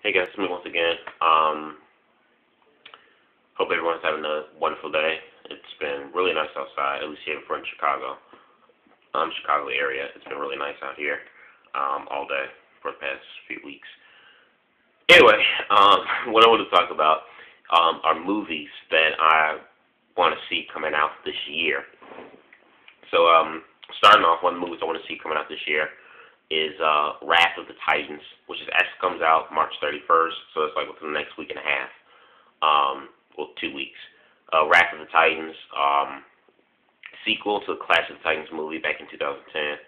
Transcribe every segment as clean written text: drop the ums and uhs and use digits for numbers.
Hey guys, it's me once again. Hope everyone's having a wonderful day. It's been really nice outside, at least here in Chicago. Chicago area. It's been really nice out here all day for the past few weeks. Anyway, what I want to talk about are movies that I want to see coming out this year. So, starting off, one of the movies I want to see coming out this year is Wrath of the Titans, which actually comes out March 31st, so it's like within the next week and a half. Well, 2 weeks. Wrath of the Titans, sequel to the Clash of the Titans movie back in 2010.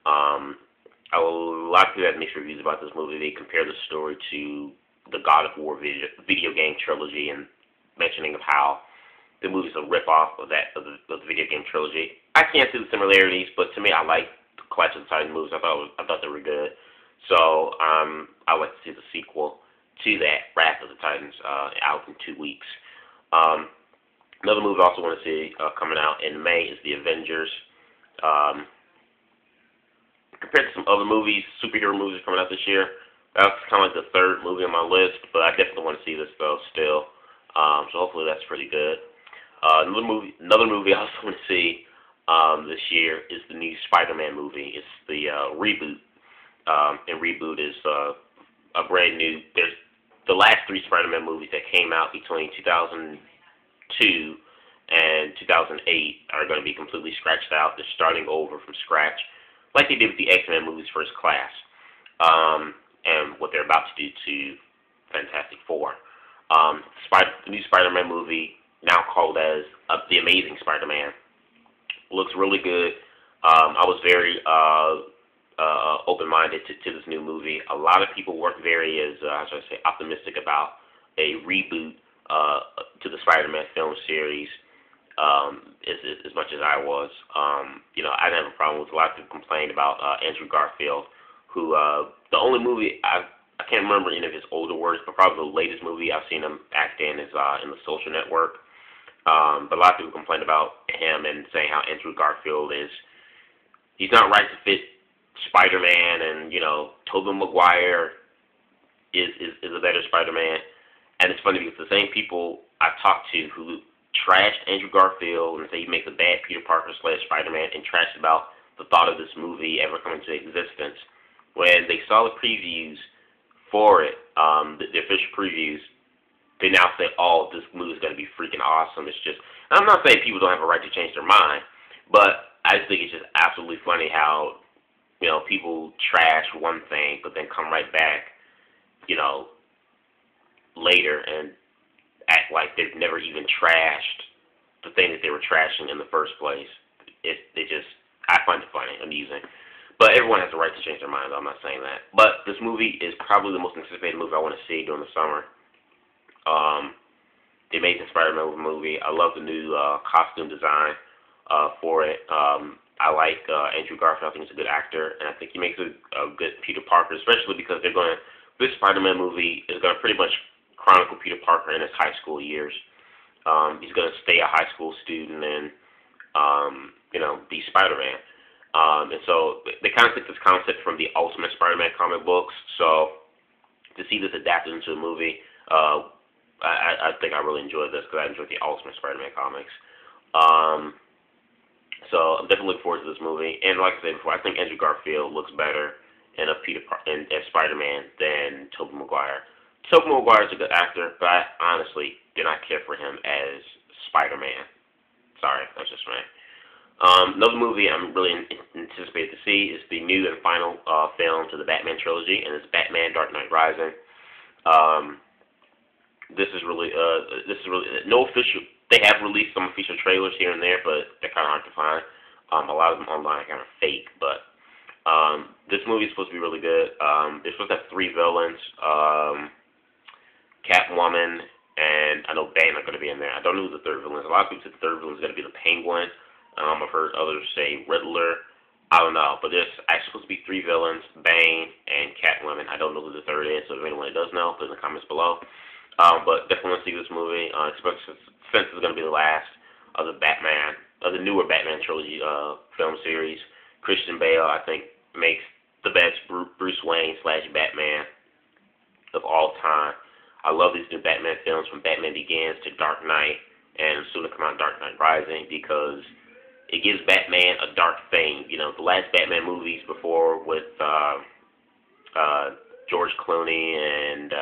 A lot of people have mixed reviews about this movie. They compare the story to the God of War video game trilogy, and mentioning of how the movie's a rip-off of the video game trilogy. I can't see the similarities, but to me, I like the Clash of the Titans movies. I thought they were good. So I would like to see the sequel to that, Wrath of the Titans, out in 2 weeks. Another movie I also want to see coming out in May is The Avengers. Compared to some other movies, superhero movies coming out this year, that's kind of like the third movie on my list, but I definitely want to see this though still. So hopefully that's pretty good. Another movie I also want to see this year is the new Spider-Man movie. It's the reboot, and reboot is a brand new. There's the last three Spider-Man movies that came out between 2002 and 2008 are going to be completely scratched out. They're starting over from scratch, like they did with the X-Men movies First Class, and what they're about to do to Fantastic Four. The new Spider-Man movie, now called as The Amazing Spider-Man, looks really good. I was very open-minded to this new movie. A lot of people weren't very, how should I say, optimistic about a reboot to the Spider-Man film series as much as I was. I didn't have a problem with a lot of people complained about Andrew Garfield, who the only movie I can't remember any of his older works, but probably the latest movie I've seen him act in is in The Social Network. But a lot of people complained about him and saying how Andrew Garfield he's not right to fit Spider-Man, and Tobey Maguire is a better Spider-Man. And it's funny because the same people I've talked to who trashed Andrew Garfield and say he makes a bad Peter Parker / Spider-Man, and trashed about the thought of this movie ever coming to existence, when they saw the previews for it, the official previews, they now say, oh, this movie is going to be freaking awesome. It's just, and I'm not saying people don't have a right to change their mind, but I just think it's just absolutely funny how, people trash one thing, but then come right back, later and act like they've never even trashed the thing that they were trashing in the first place. I find it funny, amusing. But everyone has the right to change their mind, I'm not saying that. But this movie is probably the most anticipated movie I want to see during the summer. The Amazing Spider-Man movie. I love the new costume design for it. I like Andrew Garfield. I think he's a good actor, and I think he makes a good Peter Parker, especially because this Spider-Man movie is going to pretty much chronicle Peter Parker in his high school years. He's going to stay a high school student and, be Spider-Man. And so they kind of took this concept from the Ultimate Spider-Man comic books. So to see this adapted into a movie, I think I really enjoyed this because I enjoyed the Ultimate Spider-Man comics. So I'm definitely looking forward to this movie. And like I said before, I think Andrew Garfield looks better as Spider-Man than Tobey Maguire. Tobey Maguire is a good actor, but I honestly did not care for him as Spider-Man. Sorry, that's just me. Another movie I'm really anticipated to see is the new and final film to the Batman trilogy, and it's Batman: Dark Knight Rising. This is really no official. They have released some official trailers here and there, but they're kind of hard to find. A lot of them online are kind of fake, but this movie is supposed to be really good. They're supposed to have three villains. Catwoman, and I know Bane are going to be in there. I don't know who the third villain is. A lot of people say the third villain is going to be the Penguin. I've heard others say Riddler. I don't know, but there's actually supposed to be three villains, Bane and Catwoman. I don't know who the third is, so if anyone does know, put in the comments below. But definitely want to see this movie, especially since it's going to be the last of the newer Batman trilogy film series. Christian Bale, I think, makes the best Bruce Wayne / Batman of all time. I love these new Batman films, from Batman Begins to Dark Knight, and soon to come out Dark Knight Rising, because it gives Batman a dark theme. You know, the last Batman movies before with George Clooney and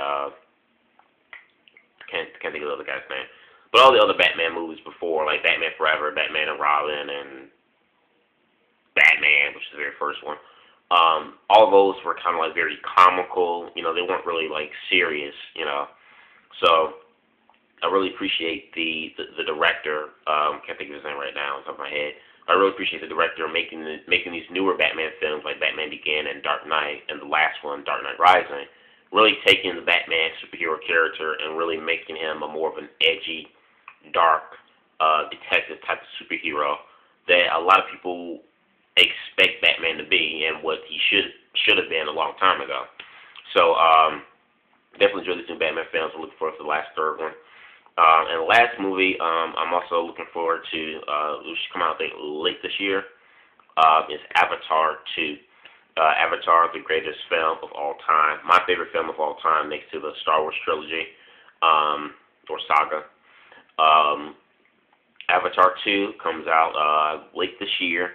can't think of the other guy's name, but all the other Batman movies before, like Batman Forever, Batman and Robin, and Batman, which is the very first one. All those were kind of like very comical. You know, they weren't really like serious. You know, so I really appreciate the director. Can't think of his name right now on top of my head. I really appreciate the director making these newer Batman films like Batman Begin and Dark Knight, and the last one, Dark Knight Rising, really taking the Batman superhero character and really making him a more of an edgy, dark detective type of superhero that a lot of people expect Batman to be, and what he should have been a long time ago. So definitely enjoy these new Batman films. I'm looking forward to the last third one. And the last movie I'm also looking forward to, which should come out I think late this year, is Avatar 2. Avatar, the greatest film of all time. My favorite film of all time, next to the Star Wars trilogy, or saga. Avatar 2 comes out late this year.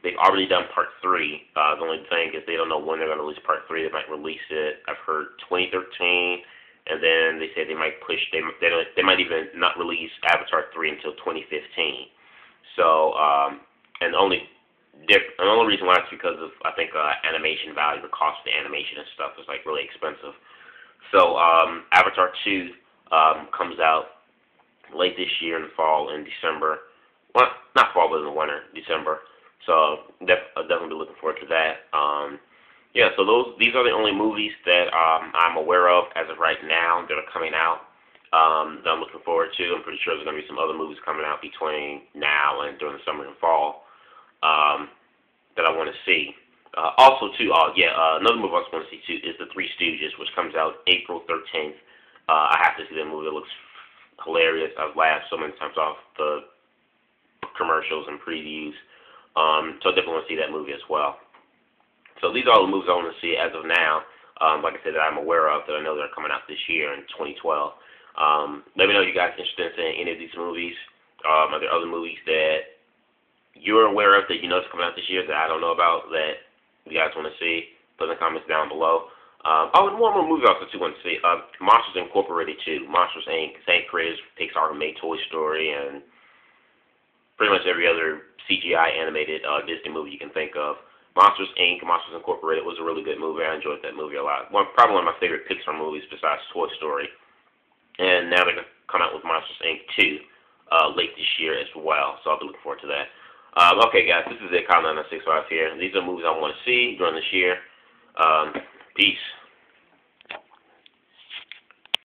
They've already done part 3. The only thing is they don't know when they're going to release part 3. They might release it, I've heard 2013. And then they say they might push. They might even not release Avatar 3 until 2015. So, and the only reason why is because of, I think, animation value. The cost of the animation and stuff is like really expensive. So Avatar 2 comes out late this year in the fall, in December. Well, not fall, but in the winter, December. So I'll definitely be looking forward to that. Yeah, so these are the only movies that I'm aware of as of right now that are coming out, that I'm looking forward to. I'm pretty sure there's going to be some other movies coming out between now and during the summer and fall that I want to see. Also, too, another movie I also want to see, too, is The Three Stooges, which comes out April 13th. I have to see that movie. It looks hilarious. I've laughed so many times off the commercials and previews. So I definitely want to see that movie as well. So these are all the movies I want to see as of now. Like I said, that I'm aware of, that I know that are coming out this year in 2012. Let me know if you guys are interested in seeing any of these movies. Are there other movies that you're aware of that you know is coming out this year that I don't know about that you guys want to see? Put in the comments down below. And one more movie I also too want to see. Monsters Incorporated 2. Monsters Inc. Same creators, Pixar made Toy Story and pretty much every other CGI animated Disney movie you can think of. Monsters Inc., Monsters Incorporated was a really good movie. I enjoyed that movie a lot. Probably one of my favorite Pixar movies besides Toy Story. And now they're going to come out with Monsters Inc. 2 late this year as well. So I'll be looking forward to that. Okay, guys, this is it, Kyle 965 here. These are movies I want to see during this year. Peace.